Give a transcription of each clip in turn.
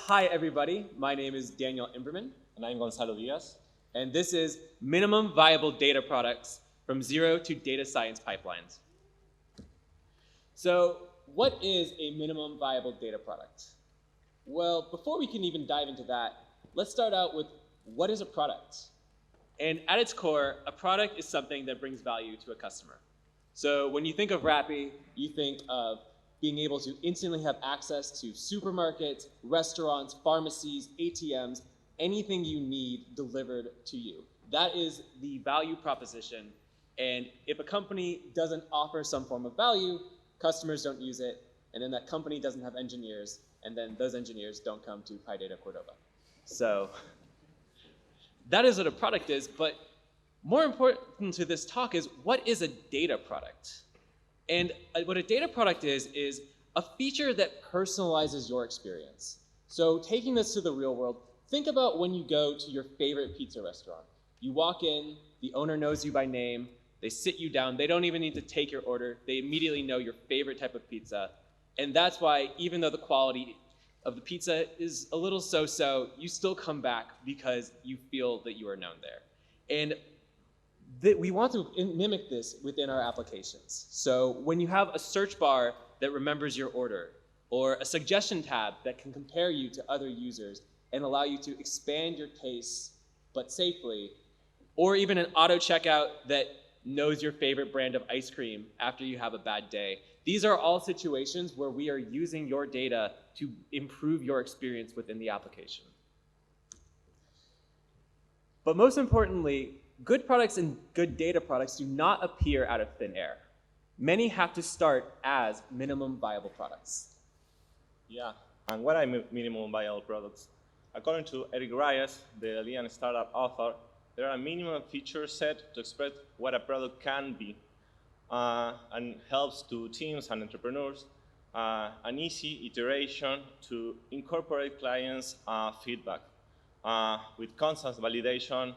Hi, everybody. My name is Daniel Imberman. And I'm Gonzalo Diaz. And this is Minimum Viable Data Products from Zero to Data Science Pipelines. So what is a minimum viable data product? Well, before we can even dive into that, let's start out with what is a product? And at its core, a product is something that brings value to a customer. So when you think of Rappi, you think of being able to instantly have access to supermarkets, restaurants, pharmacies, ATMs, anything you need delivered to you. That is the value proposition. And if a company doesn't offer some form of value, customers don't use it, and then that company doesn't have engineers, and then those engineers don't come to PyData Córdoba. So that is what a product is, but more important to this talk is what is a data product? And what a data product is a feature that personalizes your experience. So taking this to the real world, think about when you go to your favorite pizza restaurant. You walk in, the owner knows you by name, they sit you down, they don't even need to take your order, they immediately know your favorite type of pizza. And that's why, even though the quality of the pizza is a little so-so, you still come back because you feel that you are known there. And we want to mimic this within our applications. So when you have a search bar that remembers your order, or a suggestion tab that can compare you to other users and allow you to expand your tastes, but safely, or even an auto checkout that knows your favorite brand of ice cream after you have a bad day. These are all situations where we are using your data to improve your experience within the application. But most importantly, good products and good data products do not appear out of thin air. Many have to start as minimum viable products. Yeah, and what are minimum viable products? According to Eric Reyes, the Lean startup author, there are a minimum feature set to express what a product can be and helps to teams and entrepreneurs an easy iteration to incorporate clients' feedback with constant validation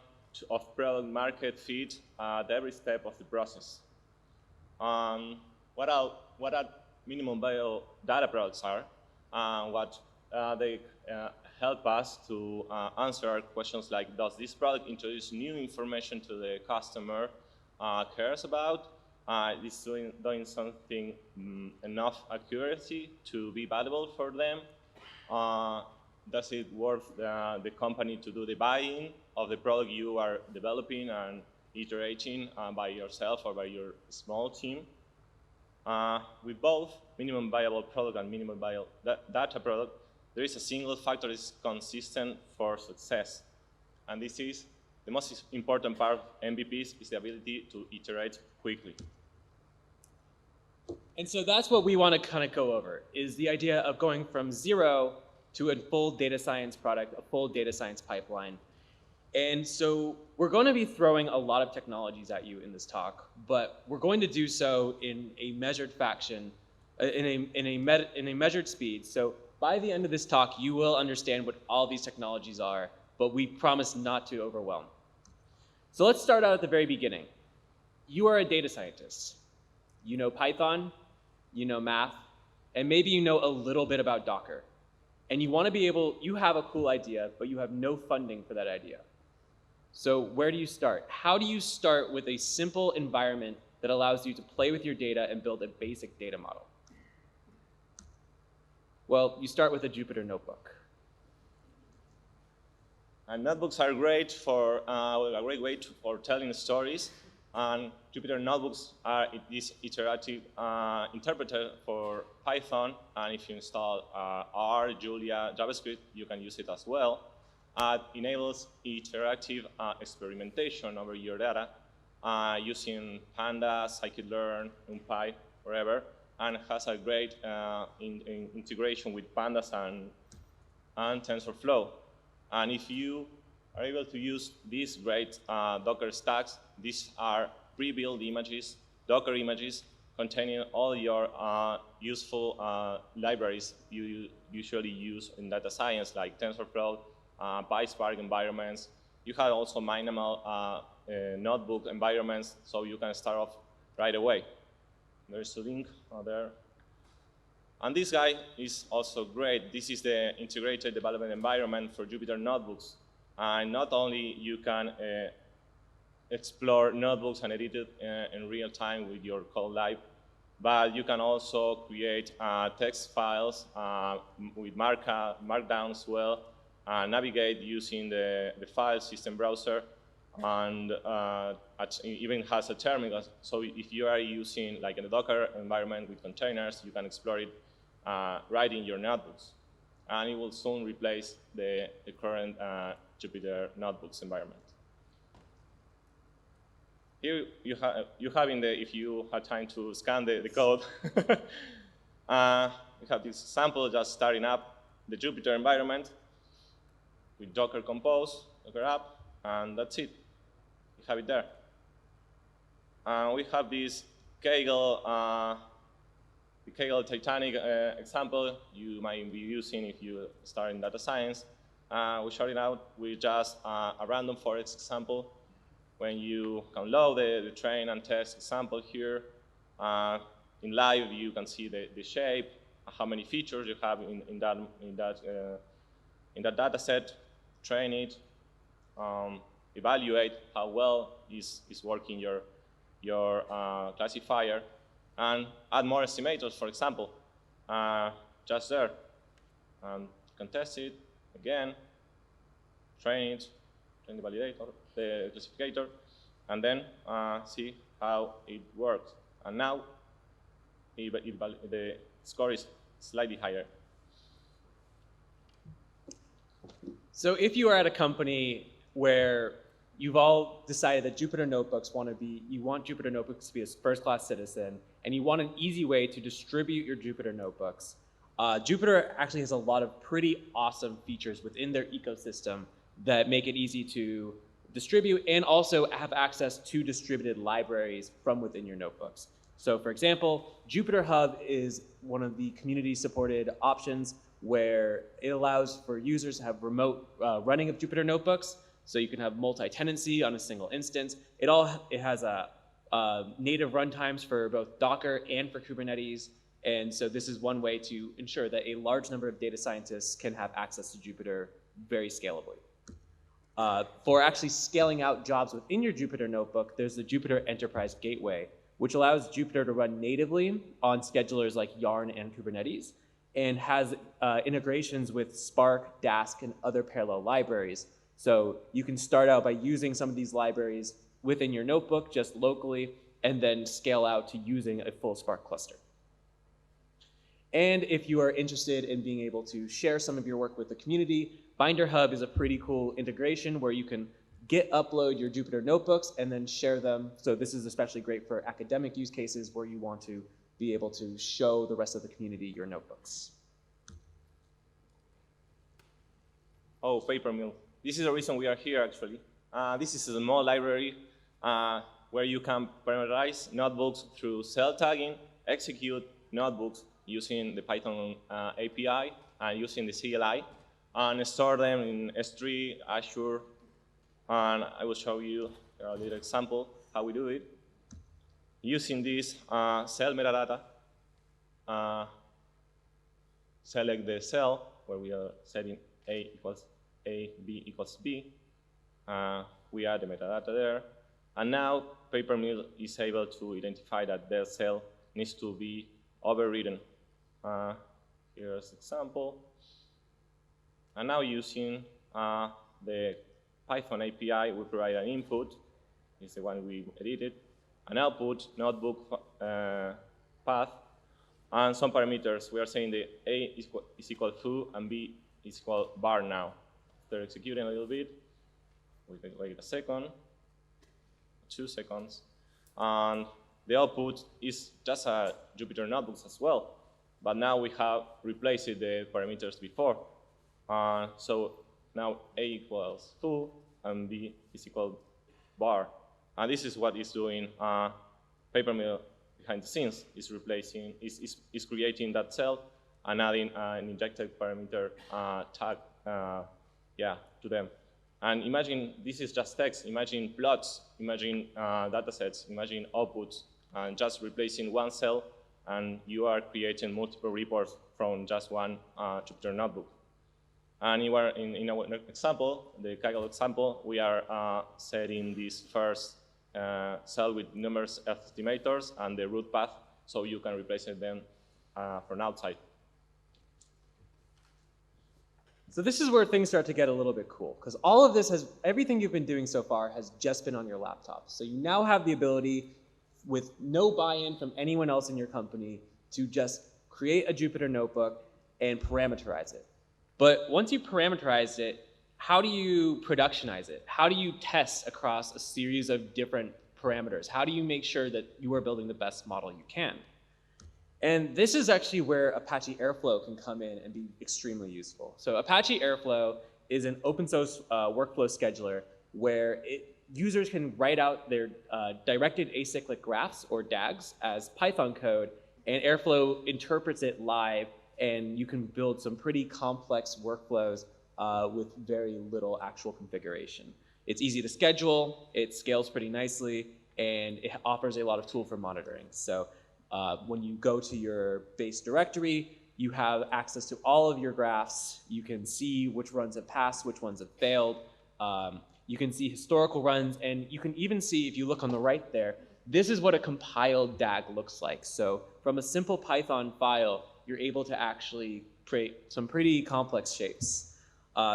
of product market fit at every step of the process. What are minimum viable data products are, what they help us to answer questions like, does this product introduce new information to the customer cares about? Is doing something enough accuracy to be valuable for them? Does it worth the company to do the buying of the product you are developing and iterating by yourself or by your small team? With both minimum viable product and minimum viable data product, there is a single factor that is consistent for success. And this is the most important part of MVPs is the ability to iterate quickly. And so that's what we want to kind of go over, is the idea of going from zero to a full data science product, a full data science pipeline. And so we're going to be throwing a lot of technologies at you in this talk, but we're going to do so in a measured fashion, in a measured speed. So by the end of this talk, you will understand what all these technologies are, but we promise not to overwhelm. So let's start out at the very beginning. You are a data scientist. You know Python, you know math, and maybe you know a little bit about Docker. And you want to be able, you have a cool idea, but you have no funding for that idea. So where do you start? How do you start with a simple environment that allows you to play with your data and build a basic data model? Well, you start with a Jupyter notebook. And notebooks are great for a great way for telling stories. And Jupyter notebooks are this iterative interpreter for Python. And if you install R, Julia, JavaScript, you can use it as well. It enables iterative experimentation over your data using pandas, scikit-learn, NumPy, wherever, and has a great integration with pandas and TensorFlow. And if you are able to use these great Docker stacks, these are pre-built images, Docker images, containing all your useful libraries you usually use in data science, like TensorFlow, PySpark environments. You have also minimal notebook environments, so you can start off right away. There's a link there. And this guy is also great. This is the integrated development environment for Jupyter Notebooks. And not only you can explore notebooks and edit it in real time with your code live, but you can also create text files with markdown as well, navigate using the file system browser, and even has a terminal. So if you are using like in a Docker environment with containers, you can explore it right in your notebooks. And it will soon replace the current Jupyter Notebooks environment. Here you have in the, if you have time to scan the code, we have this sample just starting up the Jupyter environment with Docker Compose, Docker app, and that's it. We have it there. We have this Kaggle, the Kaggle Titanic example you might be using if you start in data science. We showed it out with just a random forest example. When you can load the train and test example here, in live you can see the shape, how many features you have in that data set, train it, evaluate how well is working your classifier, and add more estimators, for example, just there. And you can test it again, train it, train the validator, the classificator, and then see how it works. And now the score is slightly higher. So if you are at a company where you've all decided that Jupyter Notebooks you want Jupyter Notebooks to be a first-class citizen, and you want an easy way to distribute your Jupyter Notebooks, Jupyter actually has a lot of pretty awesome features within their ecosystem that make it easy to distribute and also have access to distributed libraries from within your notebooks. So for example, Jupyter Hub is one of the community-supported options where it allows for users to have remote running of Jupyter Notebooks. So you can have multi-tenancy on a single instance. It has native runtimes for both Docker and for Kubernetes. And so this is one way to ensure that a large number of data scientists can have access to Jupyter very scalably. For actually scaling out jobs within your Jupyter Notebook, there's the Jupyter Enterprise Gateway, which allows Jupyter to run natively on schedulers like Yarn and Kubernetes, and has integrations with Spark, Dask, and other parallel libraries. So you can start out by using some of these libraries within your notebook just locally, and then scale out to using a full Spark cluster. And if you are interested in being able to share some of your work with the community, Binder Hub is a pretty cool integration where you can upload your Jupyter Notebooks and then share them. So this is especially great for academic use cases where you want to be able to show the rest of the community your notebooks. Oh, Papermill. This is the reason we are here, actually. This is a small library where you can parameterize notebooks through cell tagging, execute notebooks using the Python API and using the CLI, and store them in S3, Azure, and I will show you a little example how we do it. Using this cell metadata, select the cell where we are setting A equals A, B equals B. We add the metadata there, and now Papermill is able to identify that their cell needs to be overridden. Here's an example. And now using the Python API, we provide an input, is the one we edited, an output, notebook path, and some parameters. We are saying the A is equal foo and B is equal bar now. They're executing a little bit. We can wait a second, 2 seconds. And the output is just a Jupyter Notebooks as well. But now we have replaced the parameters before. So now A equals foo and B is equal bar. And this is what is doing Papermill behind the scenes, is replacing, is creating that cell and adding an injected parameter tag to them. And imagine this is just text. Imagine plots, imagine data sets, imagine outputs, and just replacing one cell and you are creating multiple reports from just one Jupyter notebook. And in our example, the Kaggle example, we are setting this first cell with numerous estimators and the root path, so you can replace them from outside. So this is where things start to get a little bit cool, because all of this everything you've been doing so far has just been on your laptop. So you now have the ability, with no buy-in from anyone else in your company, to just create a Jupyter notebook and parameterize it. But once you parameterize it, how do you productionize it? How do you test across a series of different parameters? How do you make sure that you are building the best model you can? And this is actually where Apache Airflow can come in and be extremely useful. So Apache Airflow is an open source workflow scheduler where users can write out their directed acyclic graphs, or DAGs, as Python code, and Airflow interprets it live, and you can build some pretty complex workflows with very little actual configuration. It's easy to schedule, it scales pretty nicely, and it offers a lot of tool for monitoring. So when you go to your base directory, you have access to all of your graphs. You can see which runs have passed, which ones have failed. You can see historical runs, and you can even see, if you look on the right there, this is what a compiled DAG looks like. So from a simple Python file, you're able to actually create some pretty complex shapes.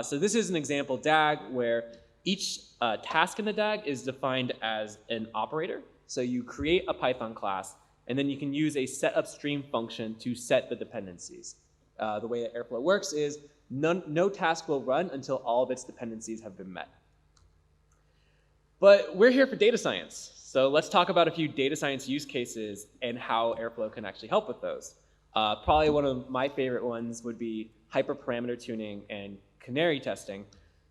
So this is an example DAG where each task in the DAG is defined as an operator. So you create a Python class, and then you can use a setUpstream function to set the dependencies. The way that Airflow works is no task will run until all of its dependencies have been met. But we're here for data science. So let's talk about a few data science use cases and how Airflow can actually help with those. Probably one of my favorite ones would be hyperparameter tuning and canary testing.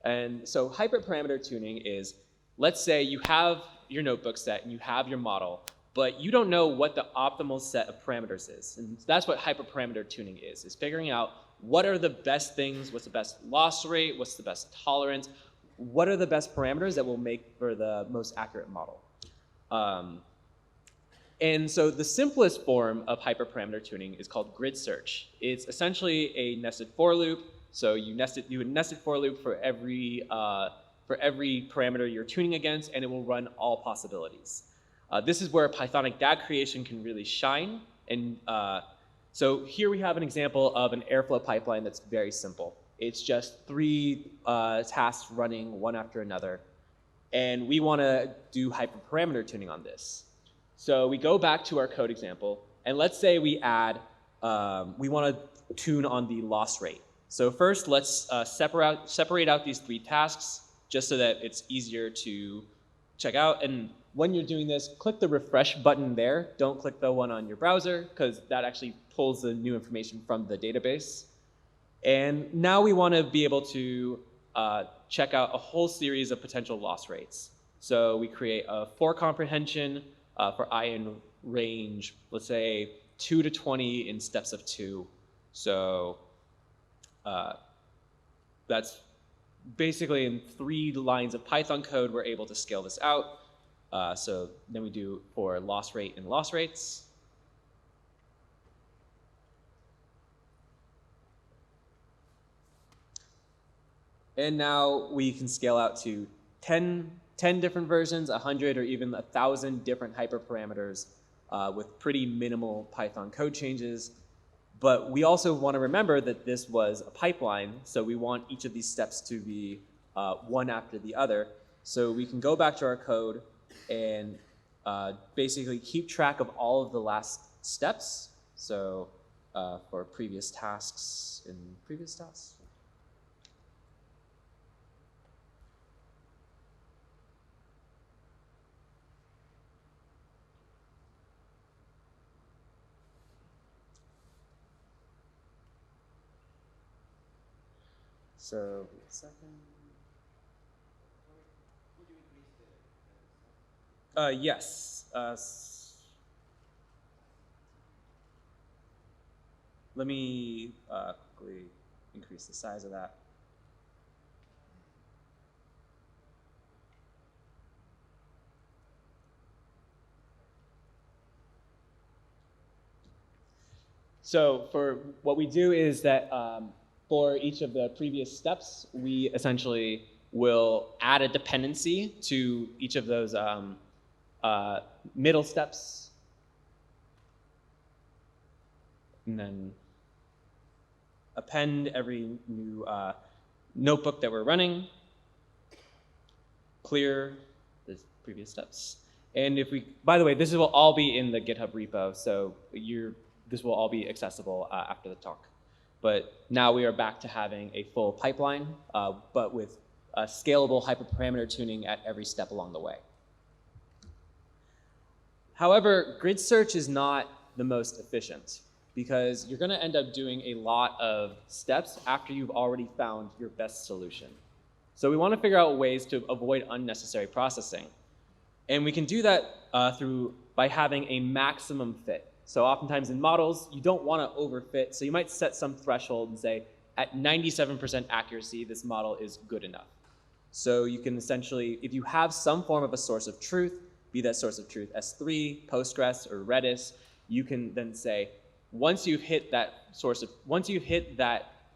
And so hyperparameter tuning is, let's say you have your notebook set and you have your model, but you don't know what the optimal set of parameters is. And that's what hyperparameter tuning is figuring out what are the best things, what's the best loss rate, what's the best tolerance, what are the best parameters that will make for the most accurate model. And so the simplest form of hyperparameter tuning is called grid search. It's essentially a nested for loop. So you do a nested for loop for every parameter you're tuning against, and it will run all possibilities. This is where Pythonic DAG creation can really shine. And so here we have an example of an Airflow pipeline that's very simple. It's just 3 tasks running one after another. And we want to do hyperparameter tuning on this. So we go back to our code example, and let's say we add, we want to tune on the loss rate. So first, let's separate out these 3 tasks just so that it's easier to check out. And when you're doing this, click the refresh button there. Don't click the one on your browser, because that actually pulls the new information from the database. And now we want to be able to check out a whole series of potential loss rates. So we create a for comprehension for I in range, let's say 2 to 20 in steps of 2. So that's basically in 3 lines of Python code, we're able to scale this out. So then we do for loss rate and loss rates. And now we can scale out to 10 different versions, 100, or even 1,000 different hyperparameters with pretty minimal Python code changes. But we also want to remember that this was a pipeline, so we want each of these steps to be one after the other. So we can go back to our code and basically keep track of all of the last steps. So for previous tasks in previous tasks. So, wait a second. Yes. Let me quickly increase the size of that. So for what we do is that for each of the previous steps, we essentially will add a dependency to each of those middle steps. And then append every new notebook that we're running, clear the previous steps. And if we, by the way, this will all be in the GitHub repo, so this will all be accessible after the talk. But now we are back to having a full pipeline, but with scalable hyperparameter tuning at every step along the way. However, grid search is not the most efficient, because you're going to end up doing a lot of steps after you've already found your best solution. So we want to figure out ways to avoid unnecessary processing. And we can do that by having a maximum fit. So oftentimes in models, you don't want to overfit, so you might set some threshold and say, at 97% accuracy, this model is good enough. So you can essentially, if you have some form of a source of truth, be that source of truth S3, Postgres, or Redis, you can then say, once you've hit that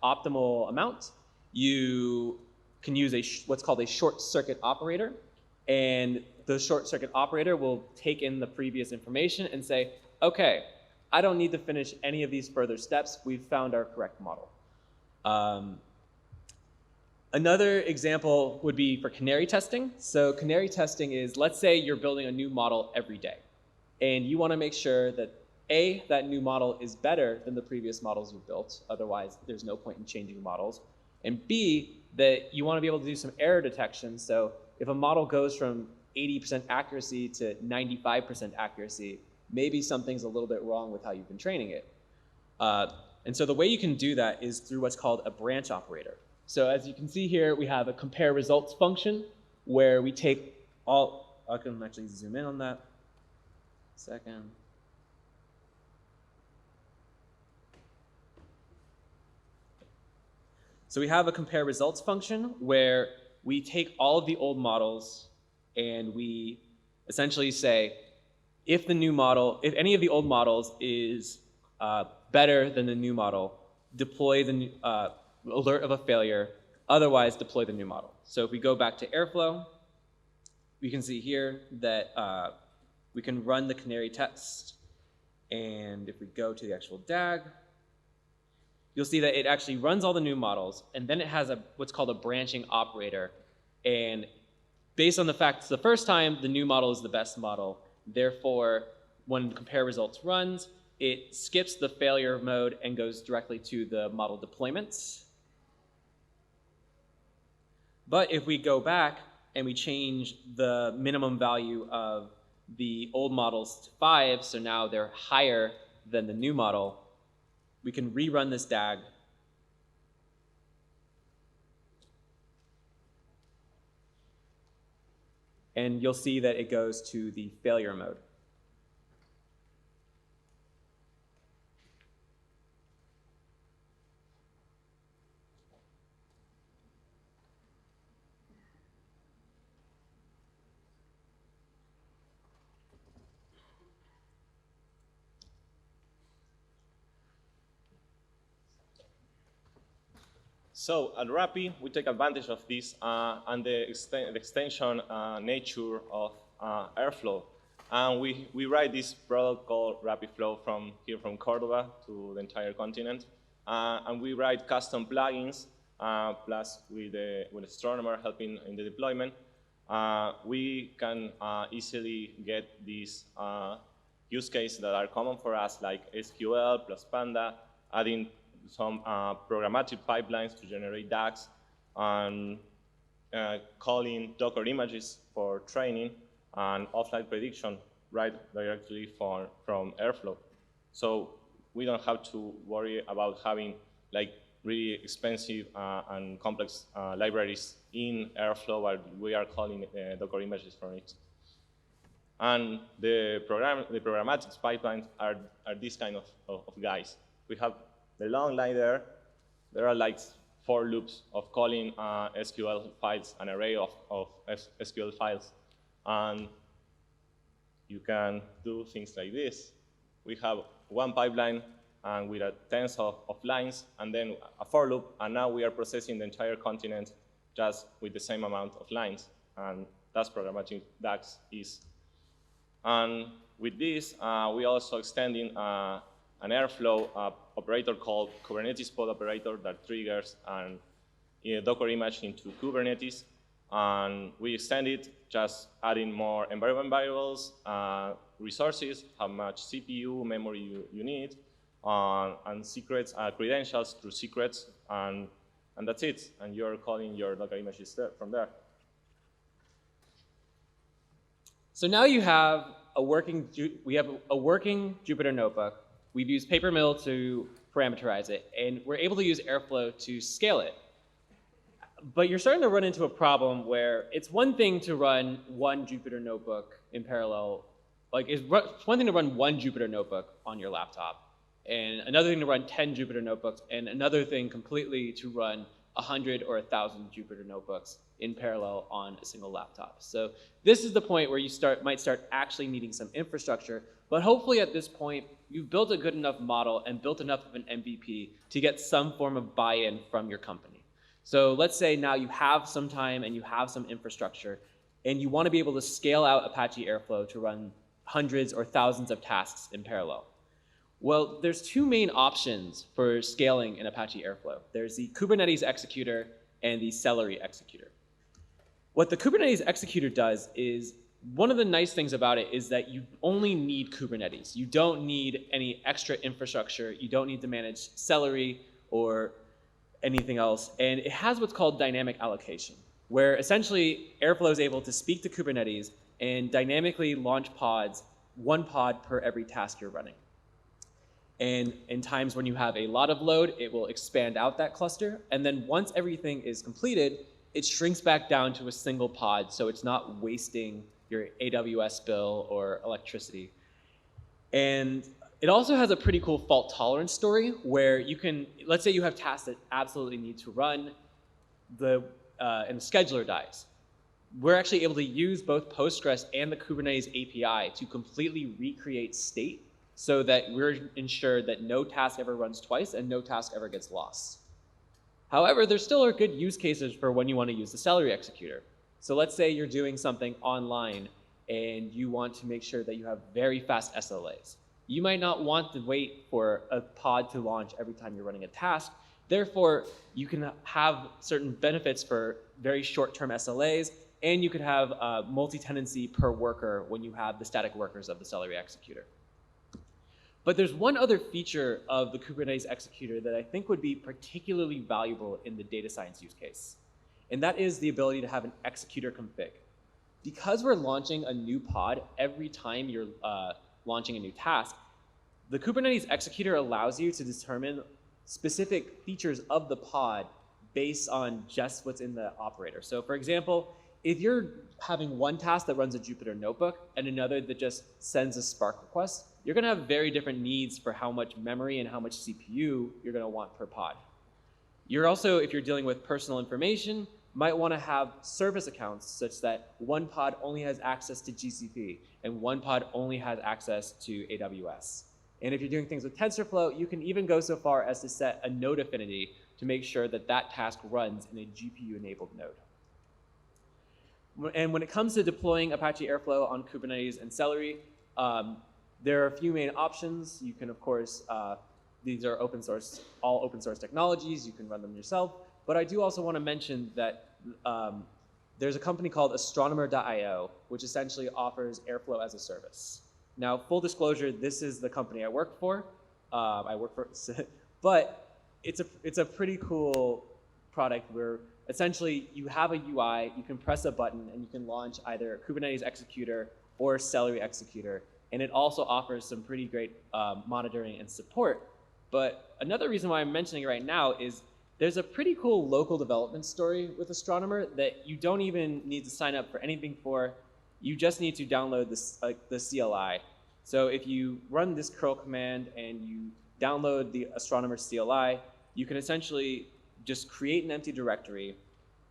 optimal amount, you can use what's called a short circuit operator. And the short circuit operator will take in the previous information and say, okay, I don't need to finish any of these further steps. We've found our correct model. Another example would be for canary testing. So canary testing is, let's say you're building a new model every day, and you want to make sure that A, that new model is better than the previous models you've built. Otherwise, there's no point in changing models. And B, that you want to be able to do some error detection. So if a model goes from 80% accuracy to 95% accuracy, maybe something's a little bit wrong with how you've been training it. And so the way you can do that is through what's called a branch operator. So as you can see here, we have a compare results function where we take all, I can actually zoom in on that. Second. So we have a compare results function where we take all of the old models and we essentially say, if any of the old models is better than the new model, deploy the alert of a failure, otherwise deploy the new model. So if we go back to Airflow, we can see here that we can run the canary test. And if we go to the actual DAG, you'll see that it actually runs all the new models, and then it has what's called a branching operator. And based on the fact it's the first time, the new model is the best model. Therefore, when compare results runs, it skips the failure mode and goes directly to the model deployments. But if we go back and we change the minimum value of the old models to 5, so now they're higher than the new model, we can rerun this DAG. And you'll see that it goes to the failure mode. So at Rappi, we take advantage of this and the extension nature of Airflow. And we write this product called Rappi Flow from here from Córdoba to the entire continent. And we write custom plugins, plus with Astronomer helping in the deployment. We can easily get these use cases that are common for us, like SQL plus Panda, adding some programmatic pipelines to generate DAGs, and calling Docker images for training, and offline prediction right directly from Airflow. So we don't have to worry about having like really expensive and complex libraries in Airflow while we are calling Docker images from it. And the programmatic pipelines are these kind of guys. We have the long line there. There are like 4 loops of calling SQL files, an array of SQL files. And you can do things like this. We have one pipeline and with tens of lines, and then a for loop, and now we are processing the entire continent just with the same amount of lines, and that's programmatic DAX is. And with this, we also extending an Airflow operator called Kubernetes pod operator that triggers a Docker image into Kubernetes. And we extend it just adding more environment variables, resources, how much CPU, memory you need, and secrets, credentials through secrets, and that's it. And you're calling your Docker images there, from there. So now you have we have a working Jupyter notebook. We've used Papermill to parameterize it, and we're able to use Airflow to scale it. But you're starting to run into a problem where it's one thing to run one Jupyter notebook in parallel. Like, it's one thing to run one Jupyter notebook on your laptop, and another thing to run 10 Jupyter notebooks, and another thing completely to run 100 or 1,000 Jupyter notebooks in parallel on a single laptop. So this is the point where you might start actually needing some infrastructure, but hopefully at this point, you've built a good enough model and built enough of an MVP to get some form of buy-in from your company. So let's say now you have some time and you have some infrastructure, and you want to be able to scale out Apache Airflow to run hundreds or thousands of tasks in parallel. Well, there's two main options for scaling in Apache Airflow. There's the Kubernetes executor and the Celery executor. What the Kubernetes executor does is, one of the nice things about it is that you only need Kubernetes. You don't need any extra infrastructure. You don't need to manage Celery or anything else. And it has what's called dynamic allocation, where essentially Airflow is able to speak to Kubernetes and dynamically launch pods, one pod per every task you're running. And in times when you have a lot of load, it will expand out that cluster. And then once everything is completed, it shrinks back down to a single pod, so it's not wasting your AWS bill or electricity. And it also has a pretty cool fault tolerance story where you can, let's say you have tasks that absolutely need to run, and the scheduler dies. We're actually able to use both Postgres and the Kubernetes API to completely recreate state so that we're ensured that no task ever runs twice and no task ever gets lost. However, there still are good use cases for when you want to use the Celery executor. So let's say you're doing something online and you want to make sure that you have very fast SLAs. You might not want to wait for a pod to launch every time you're running a task. Therefore, you can have certain benefits for very short-term SLAs, and you could have multi-tenancy per worker when you have the static workers of the Celery executor. But there's one other feature of the Kubernetes executor that I think would be particularly valuable in the data science use case, and that is the ability to have an executor config. Because we're launching a new pod every time you're launching a new task, the Kubernetes executor allows you to determine specific features of the pod based on just what's in the operator. So for example, if you're having one task that runs a Jupyter notebook and another that just sends a Spark request, you're going to have very different needs for how much memory and how much CPU you're going to want per pod. You're also, if you're dealing with personal information, might want to have service accounts such that one pod only has access to GCP and one pod only has access to AWS. And if you're doing things with TensorFlow, you can even go so far as to set a node affinity to make sure that that task runs in a GPU-enabled node. And when it comes to deploying Apache Airflow on Kubernetes and Celery, there are a few main options. You can, of course, these are open source, all open source technologies. You can run them yourself. But I do also want to mention that there's a company called astronomer.io, which essentially offers Airflow as a service. Now, full disclosure, this is the company I work for. But it's a pretty cool product where essentially you have a UI, you can press a button, and you can launch either Kubernetes executor or Celery executor. And it also offers some pretty great monitoring and support. But another reason why I'm mentioning it right now is there's a pretty cool local development story with Astronomer that you don't even need to sign up for anything for. You just need to download this, the CLI. So if you run this curl command and you download the Astronomer CLI, you can essentially just create an empty directory,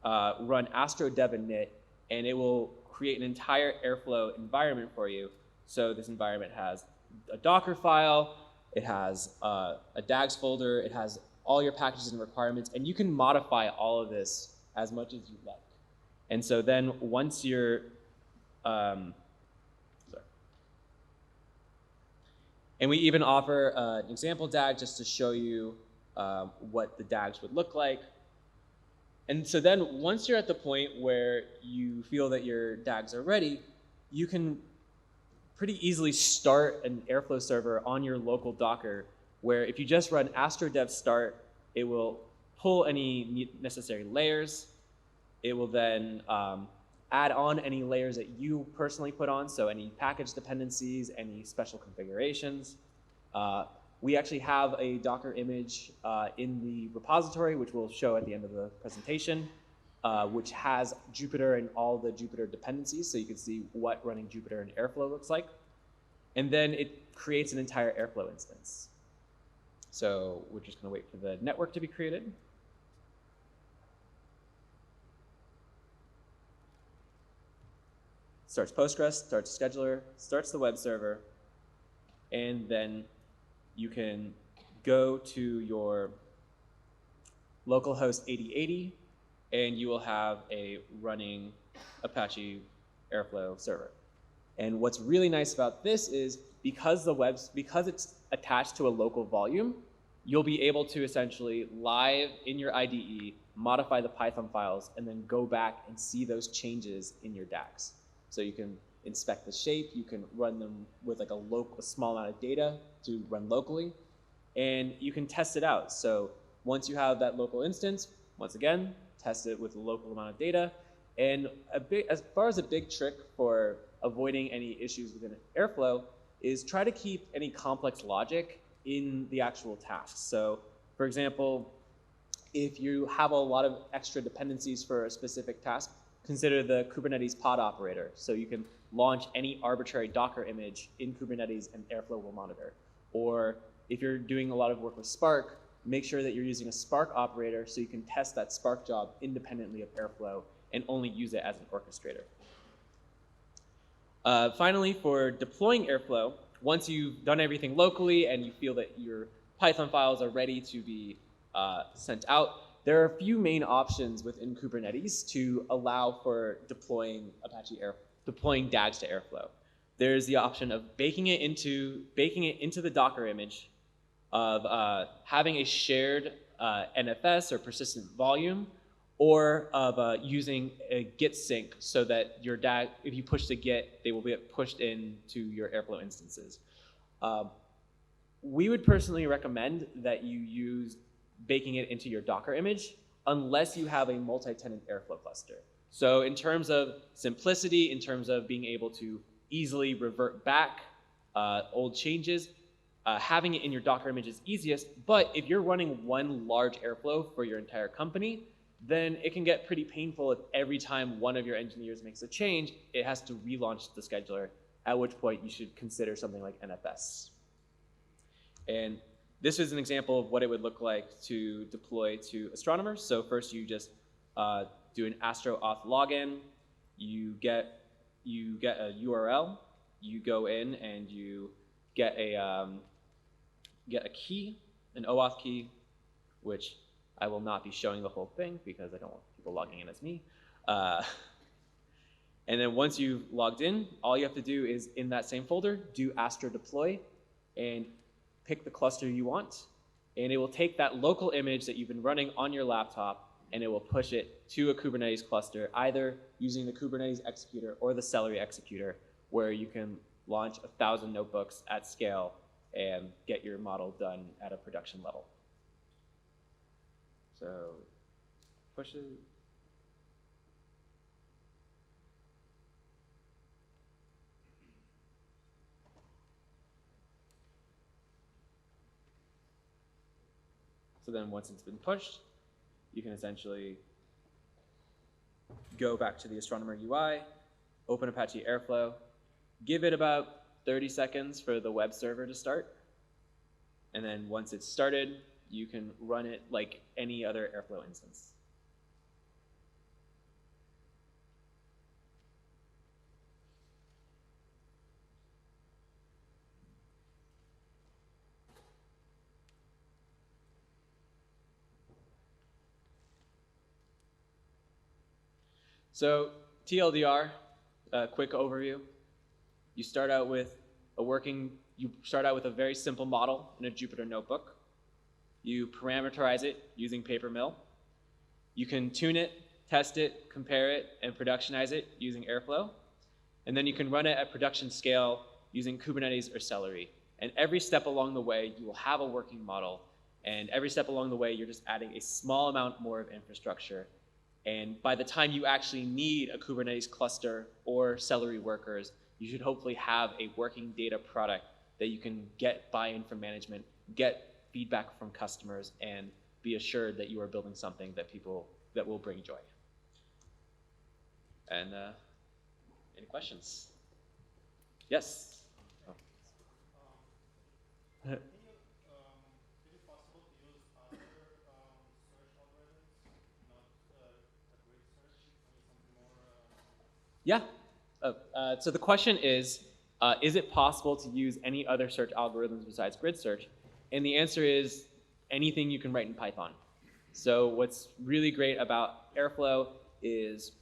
run astro dev init, and it will create an entire Airflow environment for you. So this environment has a Docker file, it has a DAGs folder, it has all your packages and requirements, and you can modify all of this as much as you like. And so then once you're, and we even offer an example DAG just to show you what the DAGs would look like. And so then once you're at the point where you feel that your DAGs are ready, you can pretty easily start an Airflow server on your local Docker, where if you just run astrodev start, it will pull any necessary layers. It will then add on any layers that you personally put on, so any package dependencies, any special configurations. We actually have a Docker image in the repository, which we'll show at the end of the presentation, which has Jupyter and all the Jupyter dependencies, so you can see what running Jupyter in Airflow looks like. And then it creates an entire Airflow instance. So we're just going to wait for the network to be created. Starts Postgres, starts scheduler, starts the web server, and then you can go to your localhost 8080, and you will have a running Apache Airflow server. And what's really nice about this is because it's attached to a local volume, you'll be able to essentially live in your IDE, modify the Python files, and then go back and see those changes in your DAGs. So you can inspect the shape, you can run them with like a small amount of data to run locally, and you can test it out. So once you have that local instance, once again, test it with a local amount of data. And as far as a big trick for avoiding any issues within Airflow is try to keep any complex logic in the actual tasks. So for example, if you have a lot of extra dependencies for a specific task, consider the Kubernetes pod operator. So you can launch any arbitrary Docker image in Kubernetes and Airflow will monitor. Or if you're doing a lot of work with Spark, make sure that you're using a Spark operator so you can test that Spark job independently of Airflow and only use it as an orchestrator. Finally, for deploying Airflow, once you've done everything locally and you feel that your Python files are ready to be sent out, there are a few main options within Kubernetes to allow for deploying DAGs to Airflow. There's the option of baking it into the Docker image, of having a shared NFS or persistent volume, or of using a git sync so that your DAG, if you push the git, they will get pushed into your Airflow instances. We would personally recommend that you use baking it into your Docker image unless you have a multi-tenant Airflow cluster. So in terms of simplicity, in terms of being able to easily revert back old changes, having it in your Docker image is easiest, but if you're running one large Airflow for your entire company, then it can get pretty painful if every time one of your engineers makes a change, it has to relaunch the scheduler, at which point you should consider something like NFS. And this is an example of what it would look like to deploy to astronomers. So first you just do an astro auth login, you get a URL, you go in and you get a key, an OAuth key, which I will not be showing the whole thing because I don't want people logging in as me. And then once you've logged in, all you have to do is in that same folder, do astro deploy and pick the cluster you want. And it will take that local image that you've been running on your laptop and it will push it to a Kubernetes cluster, either using the Kubernetes executor or the Celery executor, where you can launch 1,000 notebooks at scale and get your model done at a production level. So push it. So then once it's been pushed, you can essentially go back to the Astronomer UI, open Apache Airflow, give it about 30 seconds for the web server to start. And then once it's started, you can run it like any other Airflow instance. So TLDR, a quick overview. You start out with a very simple model in a Jupyter notebook. You parameterize it using PaperMill. You can tune it, test it, compare it, and productionize it using Airflow. And then you can run it at production scale using Kubernetes or Celery. And every step along the way, you will have a working model. And every step along the way, you're just adding a small amount more of infrastructure. And by the time you actually need a Kubernetes cluster or Celery workers, you should hopefully have a working data product that you can get buy-in from management, get feedback from customers, and be assured that you are building something that will bring joy. And any questions? Yes. Oh. Is it possible to use other search algorithms, not a grid search, something more? Yeah. So the question is it possible to use any other search algorithms besides grid search? And the answer is anything you can write in Python. So what's really great about Airflow is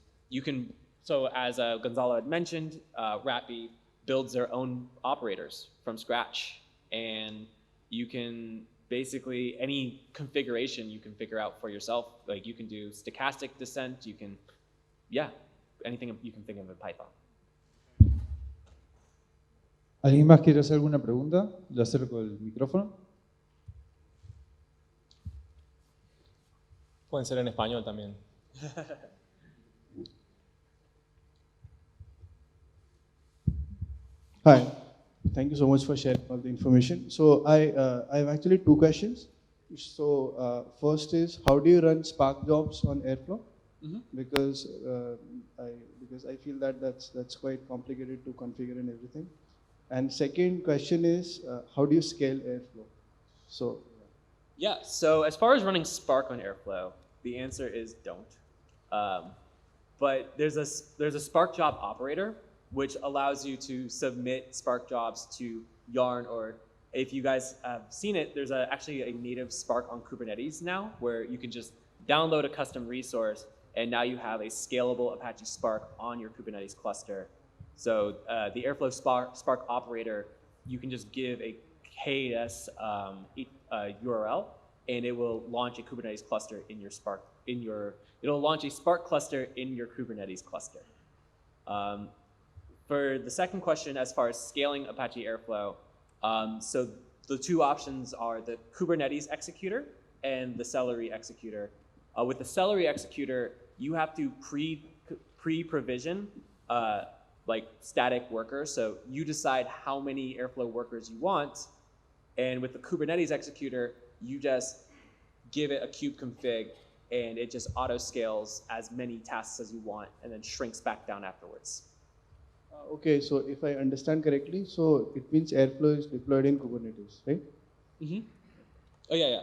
so as Gonzalo had mentioned, Rappi builds their own operators from scratch. And you can basically, any configuration you can figure out for yourself. Like you can do stochastic descent, anything you can think of in Python. ¿Alguien más quiere hacer alguna pregunta? Le acerco el micrófono. Pueden ser en español también. Hi, thank you so much for sharing all the information. So I have actually two questions. So first is, how do you run Spark jobs on Airflow? Mm-hmm. Because I feel that that's quite complicated to configure and everything. And second question is, how do you scale Airflow? So yeah, so as far as running Spark on Airflow, the answer is don't. But there's a Spark job operator, which allows you to submit Spark jobs to Yarn, or if you guys have seen it, there's actually a native Spark on Kubernetes now, where you can just download a custom resource, and now you have a scalable Apache Spark on your Kubernetes cluster. So the Airflow Spark operator, you can just give a KS URL, and it will launch a Kubernetes cluster in your Spark. It'll launch a Spark cluster in your Kubernetes cluster. For the second question, as far as scaling Apache Airflow, so the two options are the Kubernetes executor and the Celery executor. With the Celery executor, you have to pre-provision like static workers. So you decide how many Airflow workers you want. And with the Kubernetes executor, you just give it a kube config, and it just auto scales as many tasks as you want and then shrinks back down afterwards. okay, so if I understand correctly, so it means Airflow is deployed in Kubernetes, right? Mm-hmm. Oh yeah.